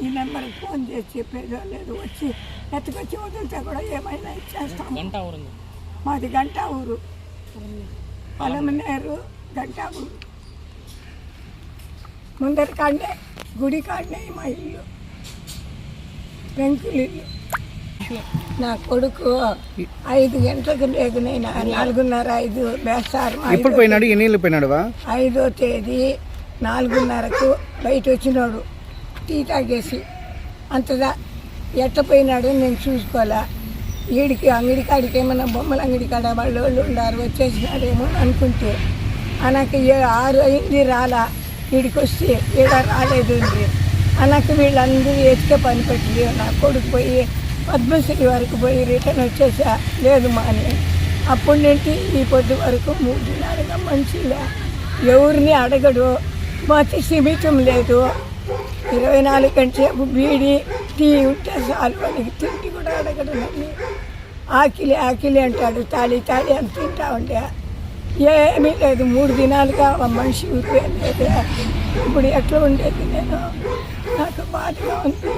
ఈ నెంబర్కి ఫోన్ చేసి చెప్పేదో లేదు, వచ్చి ఎత్తుకొచ్చి వదిలితే కూడా ఏమైనా ఇచ్చేస్తాం. మాది గంటా ఊరు, పలమనేరు గంటా ఊరు. ముందరి కాడనే గుడి కాడనే మా ఇల్లు, పెంకులు ఇల్లు. నా కొడుకు 5 గంటలకు లేకునైనా 4:30 వేస్తారు. ఎప్పుడు పోయినాడు? ఎన్ని ఏళ్ళు పోయినాడు? 5వ తేదీ 4:30కు బయట వచ్చినాడు టీ తాగేసి. అంతదా ఎట్ట పోయినాడు నేను చూసుకోలే. వీడికి అంగడి కాడికి ఏమన్నా బొమ్మల అంగడి కాడ వాళ్ళు ఉన్నారు, వచ్చేసినాడేమో అనుకుంటే నాకు 6 అయింది రాలా. వీడికి వస్తే ఈడ రాలేదు నాకు వీళ్ళందరూ ఎత్తుకే పని పెట్టి నా కొడుకు పోయి పద్మశ్రీ వరకు పోయి రిటర్న్ వచ్చేసా. లేదు మా అని అప్పటి నుండి ఈ పొద్దు వరకు 3 దినాలుగా మంచిగా ఎవరిని అడగడు, మతి సిమితం లేదు. 24 గంటసేపు బీడి టీ ఉంటే చాలు, వానికి తిండి కూడా అడగడు. నన్ను ఆకిలి ఆకిలి అంటాడు, తాళి తాళి అని తింటా ఉండే. ఏమీ లేదు, 3 దినాలుగా మనిషి ఊరిపోయలేదు. ఇప్పుడు ఎట్లా ఉండేది నేను? నాకు బాధగా ఉంది.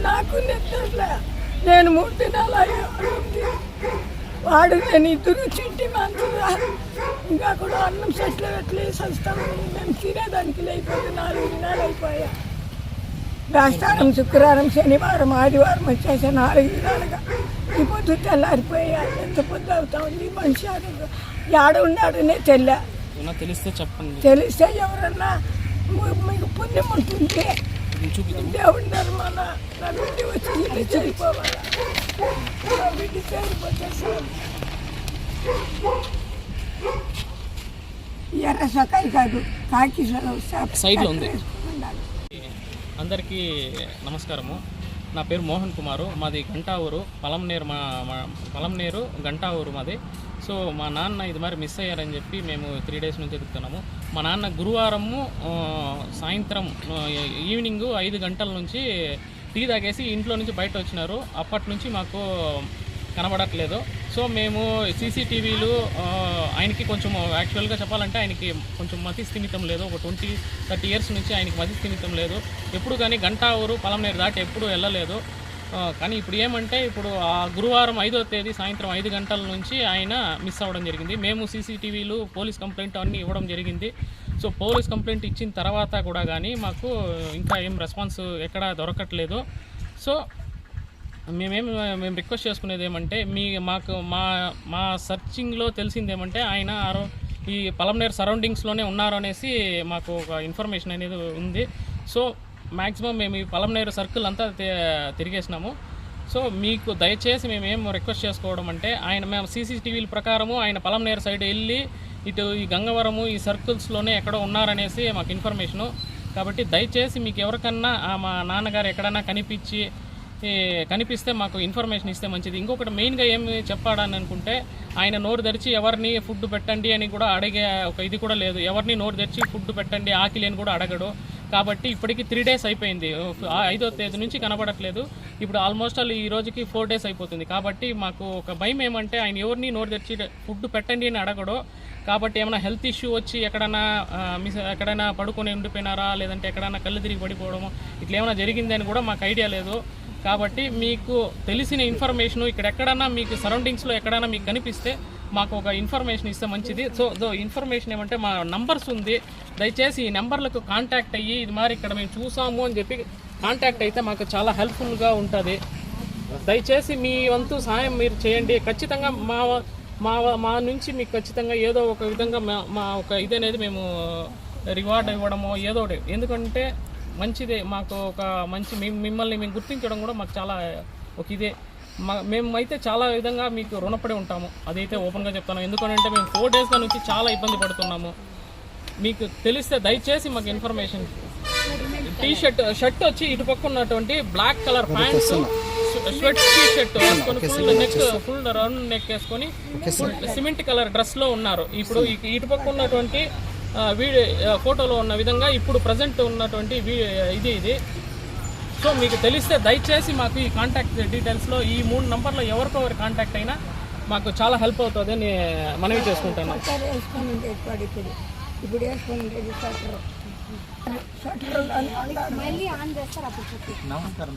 నాకు నిద్రలే, నేను 3 దినాలు అయ్యింది. వాడు నేను ఇద్దరు చింటి మంచిగా ఇంకా కూడా అన్నం సెట్లు ఎట్లా వేసేస్తాము. మేము తినేదానికి లేకపోతే 4 దినాలు అయిపోయా. రాష్ట్రం శుక్రవారం శనివారం ఆదివారం వచ్చేసా 4 దినాలుగా. ఈ పొద్దు తెల్లారిపోయా. ఎంత పొద్దు అవుతా ఉంది. మనిషి ఆడ ఉన్నాడనే తెలిస్తే చెప్పండి. తెలిస్తే ఎవరన్నా మీకు పుణ్యం ఉంటుంటే దేవుడి ధర్మాన నా బిడ్డ వచ్చి చనిపోవాలా, నా బిడ్డ చనిపోతే ఎర్ర సొకాయి కాదు, కాకి సైడ్లో ఉంది. అందరికీ నమస్కారము. నా పేరు మోహన్ కుమారు, మాది గంటా ఊరు, పలంనేరు గంటా ఊరు మాది. సో మా నాన్న ఇది మరి మిస్ అయ్యారని చెప్పి మేము 3 డేస్ నుంచి ఎదుగుతున్నాము. మా నాన్న గురువారము సాయంత్రం ఈవినింగ్ 5 గంటల నుంచి టీ తాగేసి ఇంట్లో నుంచి బయట వచ్చినారు. అప్పటి నుంచి మాకు కనబడట్లేదు. సో మేము సీసీటీవీలు ఆయనకి కొంచెం యాక్చువల్గా చెప్పాలంటే ఆయనకి కొంచెం మతి స్థిమితం లేదు. ఒక 20-30 ఇయర్స్ నుంచి ఆయనకి మతి స్థిమితం లేదు. ఎప్పుడు కానీ గంటా ఊరు పలంనేరు దాటి ఎప్పుడు వెళ్ళలేదు. కానీ ఇప్పుడు ఏమంటే ఇప్పుడు ఆ గురువారం 5వ తేదీ సాయంత్రం 5 గంటల నుంచి ఆయన మిస్ అవ్వడం జరిగింది. మేము సీసీటీవీలు పోలీస్ కంప్లైంట్ అన్నీ ఇవ్వడం జరిగింది. సో పోలీస్ కంప్లైంట్ ఇచ్చిన తర్వాత కూడా కానీ మాకు ఇంకా ఏం రెస్పాన్స్ ఎక్కడా దొరకట్లేదు. సో మేము రిక్వెస్ట్ చేసుకునేది ఏమంటే మాకు మా సర్చింగ్లో తెలిసింది ఏమంటే ఆయన ఈ పలంనేరు సరౌండింగ్స్లోనే ఉన్నారు అనేసి మాకు ఒక ఇన్ఫర్మేషన్ అనేది ఉంది. సో మ్యాక్సిమం మేము ఈ పలంనేరు సర్కిల్ అంతా తిరిగేసినాము. సో మీకు దయచేసి మేము రిక్వెస్ట్ చేసుకోవడం అంటే మేము సీసీటీవీల ప్రకారము ఆయన పలంనేరు సైడ్ వెళ్ళి ఇటు ఈ గంగవరము ఈ సర్కిల్స్లోనే ఎక్కడో ఉన్నారనేసి మాకు ఇన్ఫర్మేషను. కాబట్టి దయచేసి మీకు ఎవరికన్నా మా నాన్నగారు ఎక్కడన్నా కనిపిస్తే మాకు ఇన్ఫర్మేషన్ ఇస్తే మంచిది. ఇంకొకటి మెయిన్గా ఏమి చెప్పాడని అనుకుంటే ఆయన నోరు తెరిచి ఎవరిని ఫుడ్ పెట్టండి అని కూడా అడిగే ఒక ఇది కూడా లేదు. ఎవరిని నోరు తెరిచి ఫుడ్ పెట్టండి ఆకిలి అని కూడా అడగడు. కాబట్టి ఇప్పటికి 3 డేస్ అయిపోయింది. 5వ తేదీ నుంచి కనబడట్లేదు. ఇప్పుడు ఆల్మోస్ట్ ఈ రోజుకి 4 డేస్ అయిపోతుంది. కాబట్టి మాకు ఒక భయం ఏమంటే ఆయన ఎవరిని నోరు తెరిచి ఫుడ్ పెట్టండి అని అడగడు. కాబట్టి ఏమైనా హెల్త్ ఇష్యూ వచ్చి ఎక్కడైనా పడుకొని ఉండిపోయినారా, లేదంటే ఎక్కడైనా కళ్ళు తిరిగి పడిపోవడము ఇట్లా ఏమైనా జరిగిందని కూడా మాకు ఐడియా లేదు. కాబట్టి మీకు తెలిసిన ఇన్ఫర్మేషను ఎక్కడన్నా మీకు సరౌండింగ్స్లో ఎక్కడైనా మీకు కనిపిస్తే మాకు ఒక ఇన్ఫర్మేషన్ ఇస్తే మంచిది. సో ఇన్ఫర్మేషన్ ఏమంటే మా నంబర్స్ ఉంది, దయచేసి ఈ నెంబర్లకు కాంటాక్ట్ అయ్యి ఇది మరి ఇక్కడ మేము చూసాము అని చెప్పి కాంటాక్ట్ అయితే మాకు చాలా హెల్ప్ఫుల్గా ఉంటుంది. దయచేసి మీ వంతు సహాయం మీరు చేయండి. ఖచ్చితంగా మా నుంచి మీకు ఖచ్చితంగా ఏదో ఒక విధంగా మా ఒక ఇదనేది మేము రివార్డ్ ఇవ్వడమో ఏదో ఒకటి, ఎందుకంటే మంచిదే మాకు ఒక మంచి మిమ్మల్ని మేము గుర్తించడం కూడా మాకు చాలా ఒక ఇదే. మేమైతే చాలా విధంగా మీకు రుణపడి ఉంటాము, అదైతే ఓపెన్గా చెప్తాను. ఎందుకంటే మేము 4 డేస్గా నుంచి చాలా ఇబ్బంది పడుతున్నాము. మీకు తెలిస్తే దయచేసి మాకు ఇన్ఫర్మేషన్. షర్ట్ వచ్చి ఇటు పక్క ఉన్నటువంటి black colour pants, sweatshirt వేసుకొని ఫుల్ రౌండ్ నెక్ వేసుకొని సిమెంట్ కలర్ డ్రెస్లో ఉన్నారు. ఇప్పుడు ఇటు పక్క ఉన్నటువంటి ఫోటోలో ఉన్న విధంగా ఇప్పుడు ప్రజెంట్ ఉన్నటువంటి ఇది. సో మీకు తెలిస్తే దయచేసి మాకు ఈ కాంటాక్ట్ డీటెయిల్స్లో ఈ 3 నంబర్లో ఎవరికొవరు కాంటాక్ట్ అయినా మాకు చాలా హెల్ప్ అవుతుంది అని మనవి చేసుకుంటాను. ఇప్పుడు షట్టర్లు అని అంటారు. మళ్ళీ ఆన్ చేస్తారు అప్పుడు చెప్పి నమస్కారం